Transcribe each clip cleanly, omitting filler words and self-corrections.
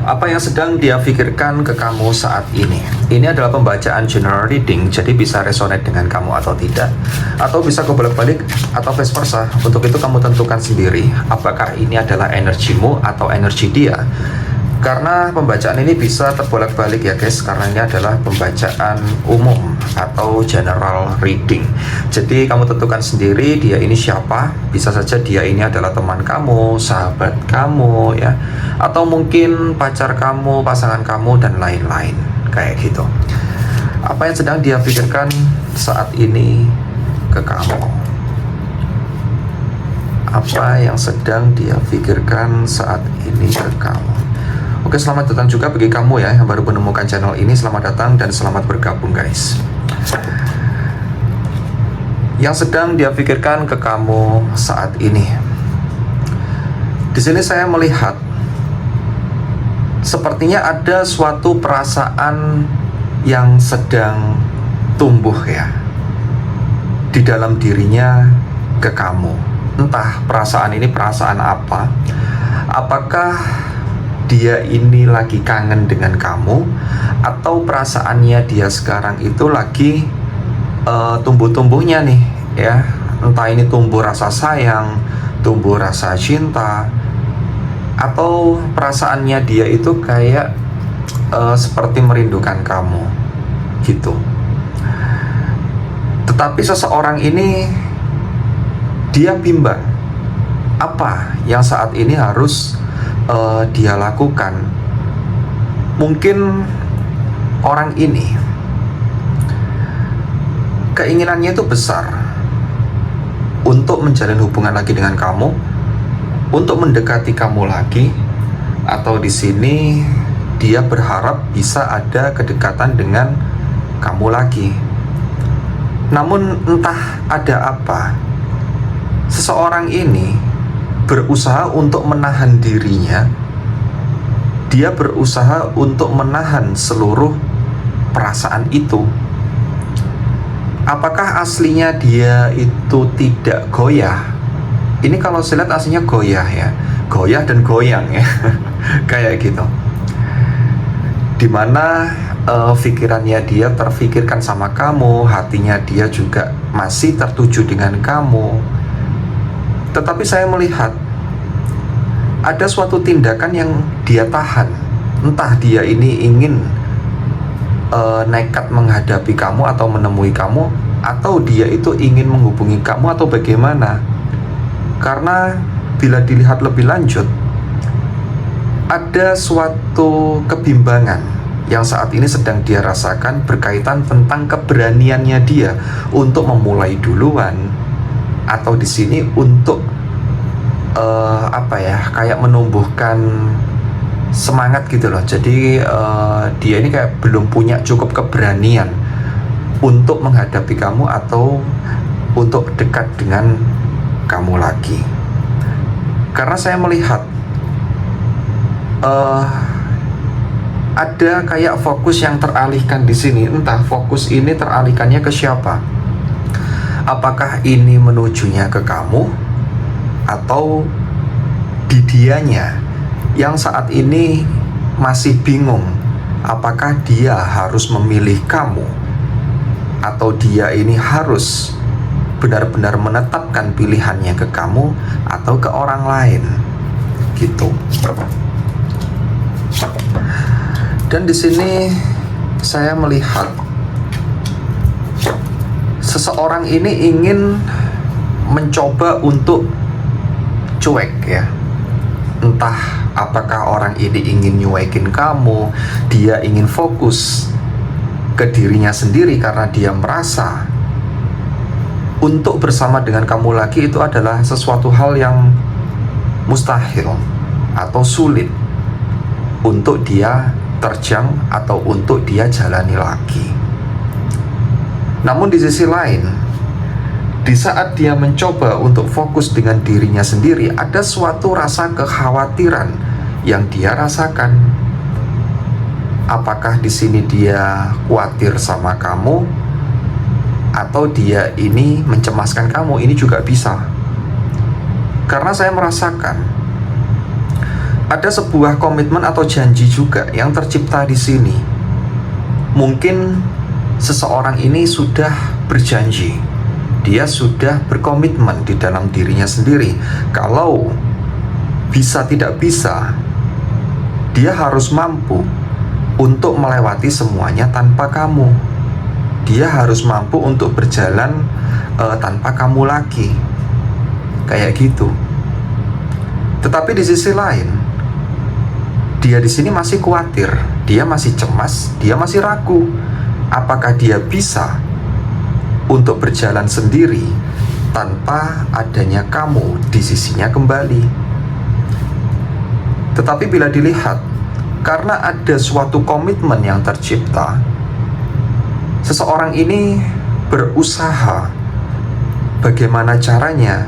Apa yang sedang dia pikirkan ke kamu saat ini? Ini adalah pembacaan general reading, jadi bisa resonate dengan kamu atau tidak, atau bisa kebolak-balik atau vice versa. Untuk itu kamu tentukan sendiri apakah ini adalah energimu atau energi dia. Karena pembacaan ini bisa terbolak-balik ya guys, karena ini adalah pembacaan umum atau general reading. Jadi kamu tentukan sendiri dia ini siapa. Bisa saja dia ini adalah teman kamu, sahabat kamu ya, atau mungkin pacar kamu, pasangan kamu, dan lain-lain kayak gitu. Apa yang sedang dia pikirkan saat ini ke kamu? Apa yang sedang dia pikirkan saat ini ke kamu? Oke, selamat datang juga bagi kamu ya yang baru menemukan channel ini. Selamat datang dan selamat bergabung guys. Yang sedang dia pikirkan ke kamu saat ini. Di sini saya melihat sepertinya ada suatu perasaan yang sedang tumbuh ya di dalam dirinya ke kamu. Entah perasaan ini perasaan apa. Apakah dia ini lagi kangen dengan kamu, atau perasaannya dia sekarang itu lagi tumbuh-tumbuhnya nih ya. Entah ini tumbuh rasa sayang, tumbuh rasa cinta, atau perasaannya dia itu kayak seperti merindukan kamu gitu. Tetapi seseorang ini dia bimbang apa yang saat ini harus dia lakukan. Mungkin orang ini keinginannya itu besar untuk menjalin hubungan lagi dengan kamu, untuk mendekati kamu lagi, atau di sini dia berharap bisa ada kedekatan dengan kamu lagi. Namun entah ada apa, seseorang ini berusaha untuk menahan dirinya. Dia berusaha untuk menahan seluruh perasaan itu. Apakah aslinya dia itu tidak goyah? Ini kalau saya lihat aslinya goyah ya, goyah dan goyang ya. Kayak gitu. Dimana pikirannya dia terfikirkan sama kamu, hatinya dia juga masih tertuju dengan kamu. Tetapi saya melihat ada suatu tindakan yang dia tahan. Entah dia ini ingin nekat menghadapi kamu atau menemui kamu, atau dia itu ingin menghubungi kamu, atau bagaimana. Karena bila dilihat lebih lanjut, ada suatu kebimbangan yang saat ini sedang dia rasakan berkaitan tentang keberaniannya dia untuk memulai duluan, atau di sini untuk kayak menumbuhkan semangat gitu loh. Jadi dia ini kayak belum punya cukup keberanian untuk menghadapi kamu atau untuk dekat dengan kamu lagi. Karena saya melihat ada kayak fokus yang teralihkan di sini. Entah fokus ini teralihkannya ke siapa. Apakah ini menujunya ke kamu, atau di dianya yang saat ini masih bingung apakah dia harus memilih kamu, atau dia ini harus benar-benar menetapkan pilihannya ke kamu atau ke orang lain gitu. Dan di sini saya melihat seseorang ini ingin mencoba untuk cuek ya. Entah apakah orang ini ingin nyuekin kamu, dia ingin fokus ke dirinya sendiri karena dia merasa untuk bersama dengan kamu lagi itu adalah sesuatu hal yang mustahil atau sulit untuk dia terjang atau untuk dia jalani lagi. Namun di sisi lain, di saat dia mencoba untuk fokus dengan dirinya sendiri, ada suatu rasa kekhawatiran yang dia rasakan. Apakah di sini dia khawatir sama kamu, atau dia ini mencemaskan kamu? Ini juga bisa. Karena saya merasakan ada sebuah komitmen atau janji juga yang tercipta di sini. Mungkin seseorang ini sudah berjanji, dia sudah berkomitmen di dalam dirinya sendiri, kalau bisa tidak bisa, dia harus mampu untuk melewati semuanya tanpa kamu. Dia harus mampu untuk berjalan tanpa kamu lagi, kayak gitu. Tetapi di sisi lain, dia di sini masih khawatir, dia masih cemas, dia masih ragu. Apakah dia bisa untuk berjalan sendiri tanpa adanya kamu di sisinya kembali? Tetapi bila dilihat, karena ada suatu komitmen yang tercipta, seseorang ini berusaha bagaimana caranya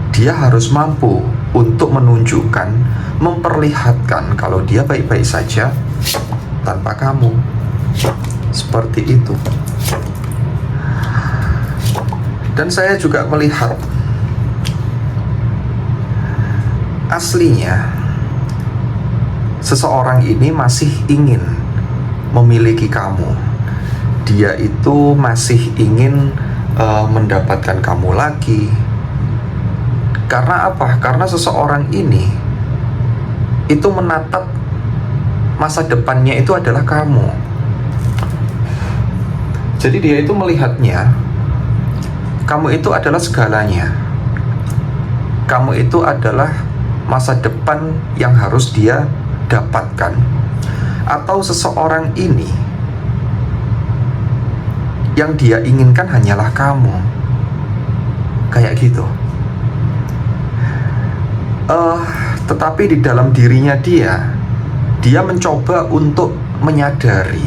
dia harus mampu untuk menunjukkan, memperlihatkan kalau dia baik-baik saja tanpa kamu. Seperti itu. Dan saya juga melihat aslinya seseorang ini masih ingin memiliki kamu. Dia itu masih ingin mendapatkan kamu lagi. Karena apa? Karena seseorang ini itu menatap masa depannya itu adalah kamu. Jadi dia itu melihatnya, kamu itu adalah segalanya. Kamu itu adalah masa depan yang harus dia dapatkan. Atau seseorang ini yang dia inginkan hanyalah kamu. Kayak gitu. Tetapi di dalam dirinya dia mencoba untuk menyadari,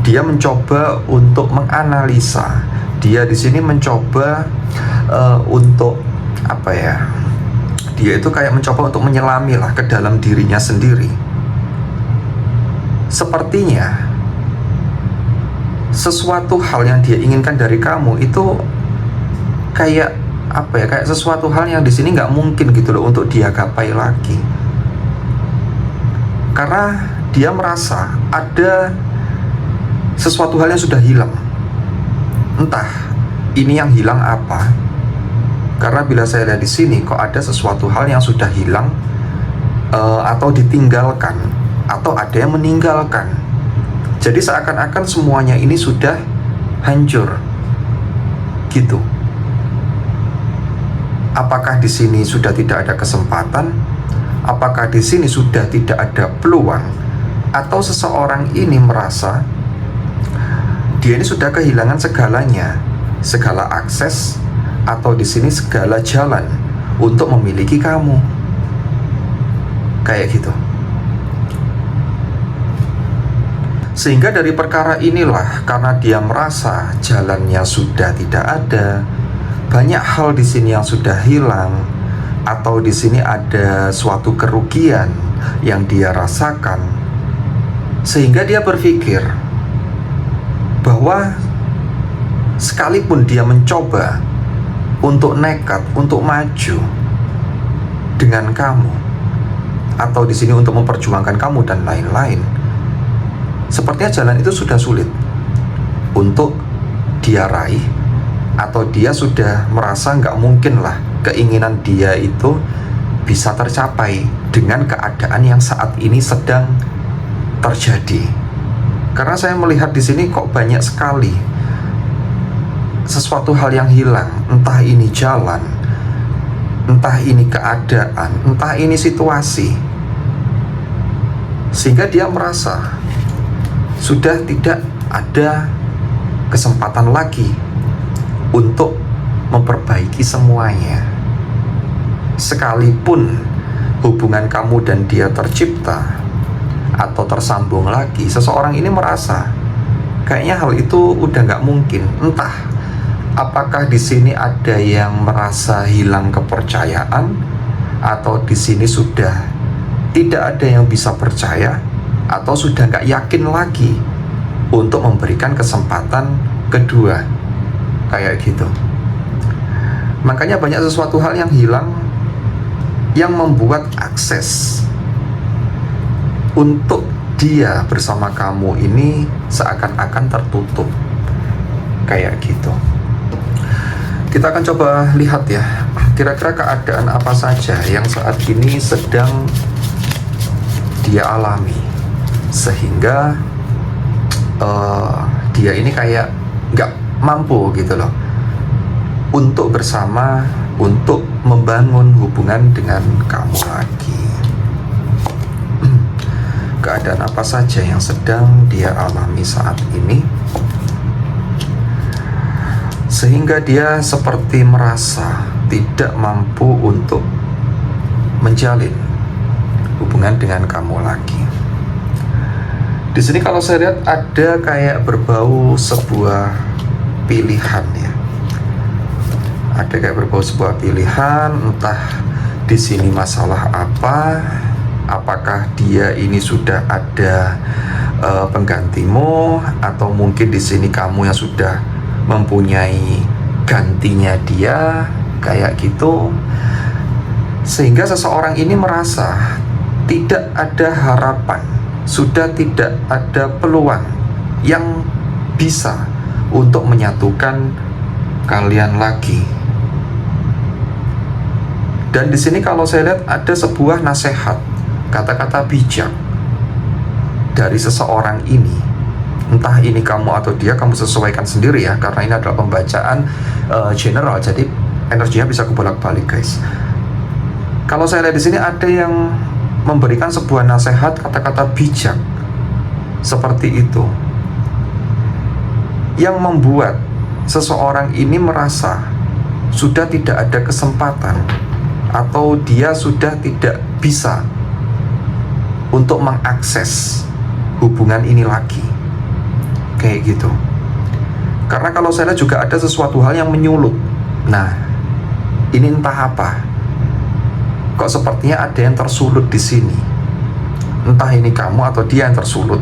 dia mencoba untuk menganalisa, dia di sini mencoba untuk apa ya? Dia itu kayak mencoba untuk menyelami lah ke dalam dirinya sendiri. Sepertinya sesuatu hal yang dia inginkan dari kamu itu kayak apa ya, kayak sesuatu hal yang di sini nggak mungkin gitu loh untuk dia gapai lagi, karena dia merasa ada sesuatu hal yang sudah hilang. Entah ini yang hilang apa, karena bila saya lihat di sini kok ada sesuatu hal yang sudah hilang, atau ditinggalkan, atau ada yang meninggalkan. Jadi seakan-akan semuanya ini sudah hancur gitu. Apakah di sini sudah tidak ada kesempatan? Apakah di sini sudah tidak ada peluang? Atau seseorang ini merasa dia ini sudah kehilangan segalanya, segala akses, atau di sini segala jalan untuk memiliki kamu. Kayak gitu. Sehingga dari perkara inilah, karena dia merasa jalannya sudah tidak ada, banyak hal di sini yang sudah hilang, atau di sini ada suatu kerugian yang dia rasakan, sehingga dia berpikir bahwa sekalipun dia mencoba untuk nekat, untuk maju dengan kamu, atau di sini untuk memperjuangkan kamu dan lain-lain, sepertinya jalan itu sudah sulit untuk dia raih, atau dia sudah merasa nggak mungkin lah keinginan dia itu bisa tercapai dengan keadaan yang saat ini sedang terjadi. Karena saya melihat di sini kok banyak sekali sesuatu hal yang hilang, entah ini jalan, entah ini keadaan, entah ini situasi, sehingga dia merasa sudah tidak ada kesempatan lagi untuk memperbaiki semuanya. Sekalipun hubungan kamu dan dia tercipta atau tersambung lagi, seseorang ini merasa kayaknya hal itu udah nggak mungkin. Entah apakah di sini ada yang merasa hilang kepercayaan, atau di sini sudah tidak ada yang bisa percaya, atau sudah nggak yakin lagi untuk memberikan kesempatan kedua. Kayak gitu. Makanya banyak sesuatu hal yang hilang, yang membuat akses untuk dia bersama kamu ini seakan-akan tertutup. Kayak gitu. Kita akan coba lihat ya, kira-kira keadaan apa saja yang saat ini sedang dia alami, sehingga dia ini kayak nggak mampu gitu loh untuk bersama, untuk membangun hubungan dengan kamu lagi. Keadaan apa saja yang sedang dia alami saat ini, sehingga dia seperti merasa tidak mampu untuk menjalin hubungan dengan kamu lagi. Di sini kalau saya lihat ada kayak berbau sebuah pilihan ya. Ada kayak berbau sebuah pilihan, entah di sini masalah apa. Apakah dia ini sudah ada penggantimu, atau mungkin di sini kamu yang sudah mempunyai gantinya dia, kayak gitu. Sehingga seseorang ini merasa tidak ada harapan, sudah tidak ada peluang yang bisa untuk menyatukan kalian lagi. Dan di sini kalau saya lihat ada sebuah nasihat, kata-kata bijak dari seseorang ini. Entah ini kamu atau dia, kamu sesuaikan sendiri ya, karena ini adalah pembacaan general, jadi energinya bisa kebolak-balik guys. Kalau saya lihat di sini ada yang memberikan sebuah nasihat, kata-kata bijak seperti itu, yang membuat seseorang ini merasa sudah tidak ada kesempatan, atau dia sudah tidak bisa untuk mengakses hubungan ini lagi, kayak gitu. Karena kalau saya lihat juga ada sesuatu hal yang menyulut. Nah, ini entah apa, kok sepertinya ada yang tersulut di sini. Entah ini kamu atau dia yang tersulut.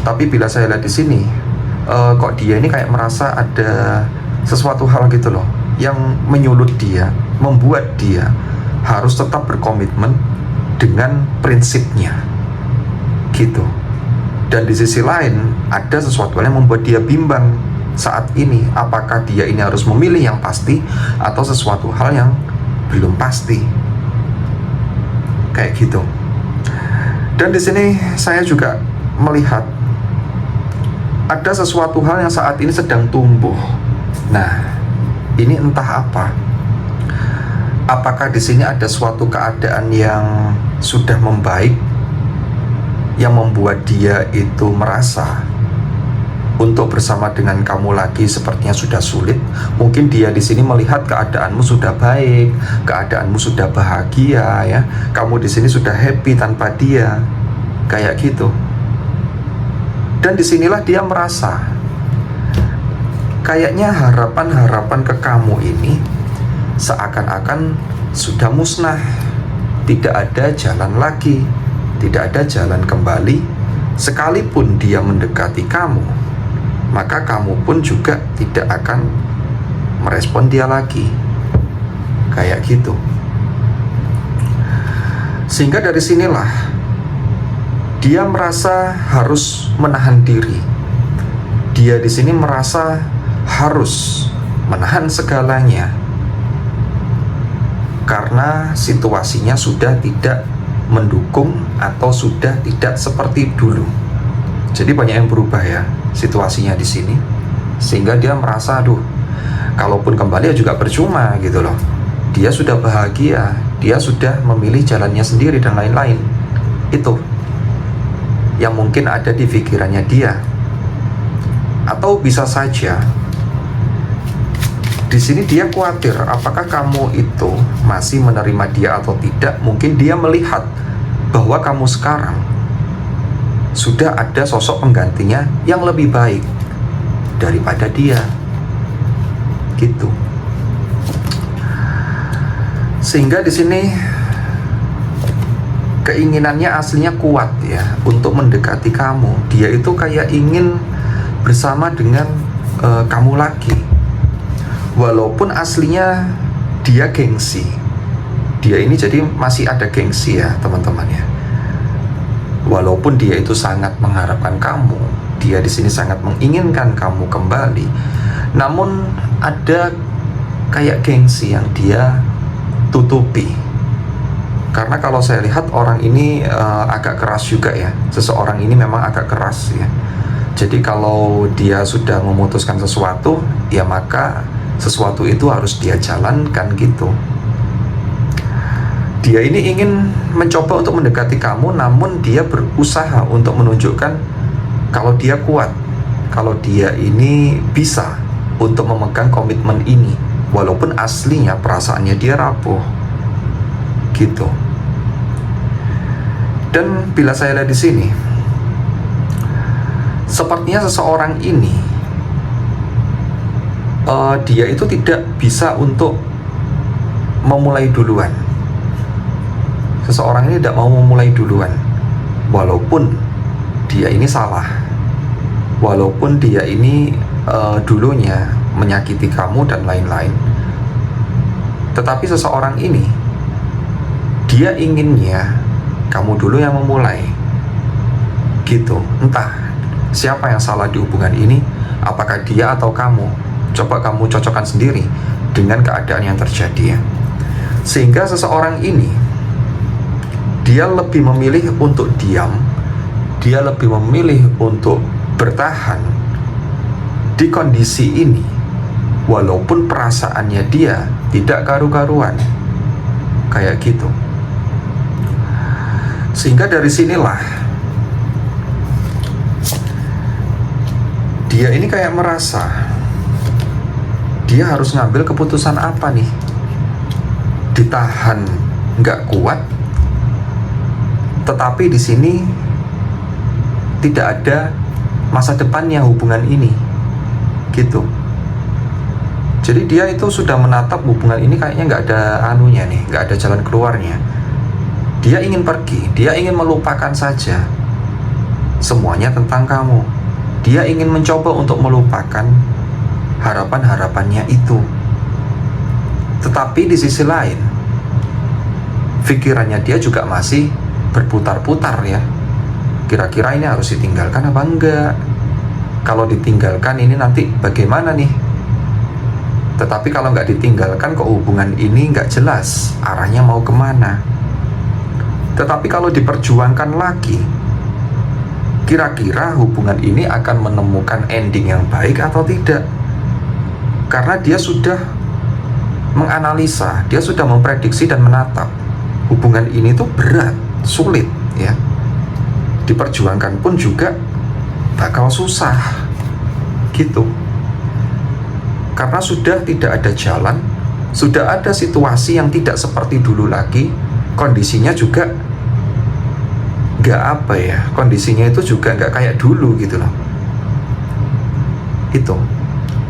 Tapi bila saya lihat di sini, kok dia ini kayak merasa ada sesuatu hal gitu loh, yang menyulut dia, membuat dia harus tetap berkomitmen dengan prinsipnya gitu. Dan di sisi lain ada sesuatu yang membuat dia bimbang saat ini, apakah dia ini harus memilih yang pasti atau sesuatu hal yang belum pasti, kayak gitu. Dan di sini saya juga melihat ada sesuatu hal yang saat ini sedang tumbuh. Nah, ini entah apa. Apakah di sini ada suatu keadaan yang sudah membaik, yang membuat dia itu merasa untuk bersama dengan kamu lagi sepertinya sudah sulit. Mungkin dia di sini melihat keadaanmu sudah baik, keadaanmu sudah bahagia ya. Kamu di sini sudah happy tanpa dia, kayak gitu. Dan disinilah dia merasa kayaknya harapan-harapan ke kamu ini seakan-akan sudah musnah, tidak ada jalan lagi, tidak ada jalan kembali. Sekalipun dia mendekati kamu, maka kamu pun juga tidak akan merespon dia lagi, kayak gitu. Sehingga dari sinilah dia merasa harus menahan diri. Dia di sini merasa harus menahan segalanya, karena situasinya sudah tidak mendukung atau sudah tidak seperti dulu. Jadi banyak yang berubah ya situasinya di sini, sehingga dia merasa aduh, kalaupun kembali ya juga percuma gitu loh. Dia sudah bahagia, dia sudah memilih jalannya sendiri dan lain-lain. Itu yang mungkin ada di pikirannya dia. Atau bisa saja di sini dia khawatir apakah kamu itu masih menerima dia atau tidak. Mungkin dia melihat bahwa kamu sekarang sudah ada sosok penggantinya yang lebih baik daripada dia, gitu. Sehingga di sini keinginannya aslinya kuat ya untuk mendekati kamu. Dia itu kayak ingin bersama dengan kamu lagi. Walaupun aslinya dia gengsi. Dia ini jadi masih ada gengsi ya teman-teman ya. Walaupun dia itu sangat mengharapkan kamu, dia di sini sangat menginginkan kamu kembali, namun ada kayak gengsi yang dia tutupi. Karena kalau saya lihat orang ini agak keras juga ya. Seseorang ini memang agak keras ya. Jadi kalau dia sudah memutuskan sesuatu, ya maka sesuatu itu harus dia jalankan gitu. Dia ini ingin mencoba untuk mendekati kamu, namun dia berusaha untuk menunjukkan kalau dia kuat, kalau dia ini bisa untuk memegang komitmen ini, walaupun aslinya perasaannya dia rapuh gitu. Dan bila saya lihat di sini, sepertinya seseorang ini dia itu tidak bisa untuk memulai duluan. Seseorang ini tidak mau memulai duluan, walaupun dia ini salah, walaupun dia ini dulunya menyakiti kamu dan lain-lain. Tetapi seseorang ini, dia inginnya kamu dulu yang memulai gitu. Entah siapa yang salah di hubungan ini, apakah dia atau kamu. Coba kamu cocokkan sendiri dengan keadaan yang terjadi ya. Sehingga seseorang ini, dia lebih memilih untuk diam, dia lebih memilih untuk bertahan di kondisi ini, walaupun perasaannya dia tidak karu-karuan kayak gitu. Sehingga dari sinilah dia ini kayak merasa dia harus ngambil keputusan apa nih. Ditahan nggak kuat, tetapi di sini tidak ada masa depannya hubungan ini gitu. Jadi dia itu sudah menatap hubungan ini kayaknya nggak ada anunya nih, nggak ada jalan keluarnya. Dia ingin pergi, dia ingin melupakan saja semuanya tentang kamu. Dia ingin mencoba untuk melupakan harapan-harapannya itu. Tetapi di sisi lain, pikirannya dia juga masih berputar-putar ya. Kira-kira ini harus ditinggalkan apa enggak? Kalau ditinggalkan ini nanti bagaimana nih? Tetapi kalau nggak ditinggalkan, kok hubungan ini nggak jelas arahnya mau kemana. Tetapi kalau diperjuangkan lagi, kira-kira hubungan ini akan menemukan ending yang baik atau tidak? Karena dia sudah menganalisa, dia sudah memprediksi dan menatap hubungan ini tuh berat, sulit ya. Diperjuangkan pun juga bakal susah gitu. Karena sudah tidak ada jalan, sudah ada situasi yang tidak seperti dulu lagi. Kondisinya juga kondisinya itu juga nggak kayak dulu gitu loh. Itu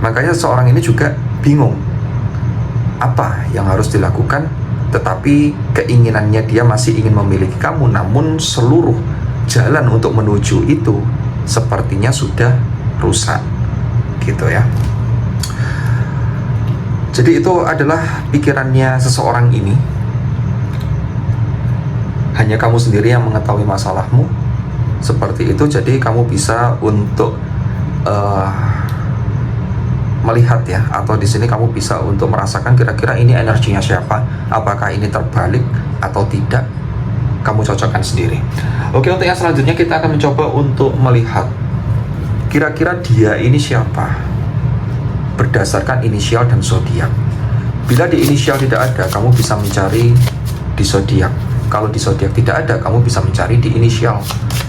makanya seorang ini juga bingung apa yang harus dilakukan, tetapi keinginannya dia masih ingin memiliki kamu, namun seluruh jalan untuk menuju itu sepertinya sudah rusak gitu ya. Jadi itu adalah pikirannya seseorang ini. Hanya kamu sendiri yang mengetahui masalahmu seperti itu. Jadi kamu bisa untuk melihat ya, atau di sini kamu bisa untuk merasakan kira-kira ini energinya siapa, apakah ini terbalik atau tidak. Kamu cocokkan sendiri. Oke, untuk yang selanjutnya kita akan mencoba untuk melihat kira-kira dia ini siapa berdasarkan inisial dan zodiak. Bila di inisial tidak ada, kamu bisa mencari di zodiak. Kalau di zodiak tidak ada, kamu bisa mencari di inisial.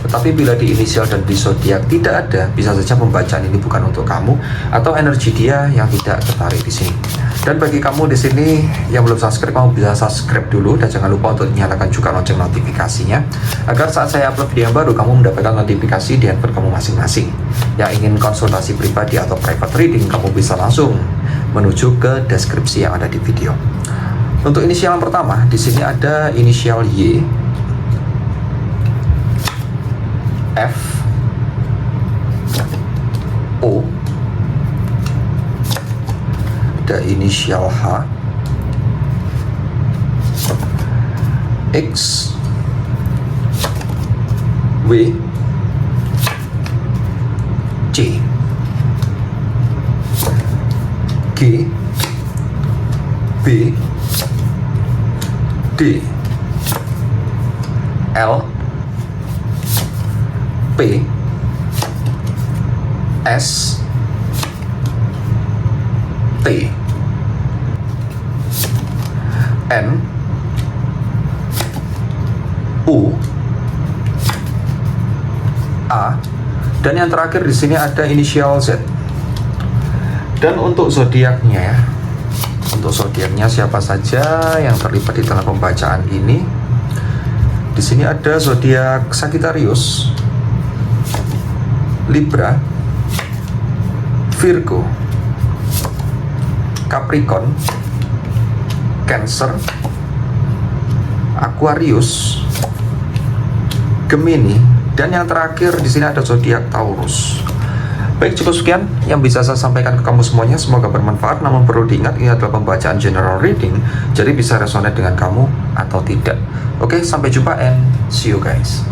Tetapi bila di inisial dan di zodiak tidak ada, bisa saja pembacaan ini bukan untuk kamu atau energi dia yang tidak tertarik di sini. Dan bagi kamu di sini yang belum subscribe, kamu bisa subscribe dulu dan jangan lupa untuk nyalakan juga lonceng notifikasinya agar saat saya upload video yang baru, kamu mendapatkan notifikasi di handphone kamu masing-masing. Yang ingin konsultasi pribadi atau private reading, kamu bisa langsung menuju ke deskripsi yang ada di video. Untuk inisial yang pertama, di sini ada inisial Y, F, O, ada inisial H, X, W, C, G, B, D, L, P, S, T, N, U, A, dan yang terakhir di sini ada inisial Z. Dan untuk zodiaknya ya, untuk zodiaknya siapa saja yang terlibat di dalam pembacaan ini? Di sini ada zodiak Sagittarius, Libra, Virgo, Capricorn, Cancer, Aquarius, Gemini, dan yang terakhir di sini ada zodiak Taurus. Baik, cukup sekian yang bisa saya sampaikan ke kamu semuanya. Semoga bermanfaat, namun perlu diingat ini adalah pembacaan general reading, jadi bisa resonate dengan kamu atau tidak. Oke, sampai jumpa and see you guys.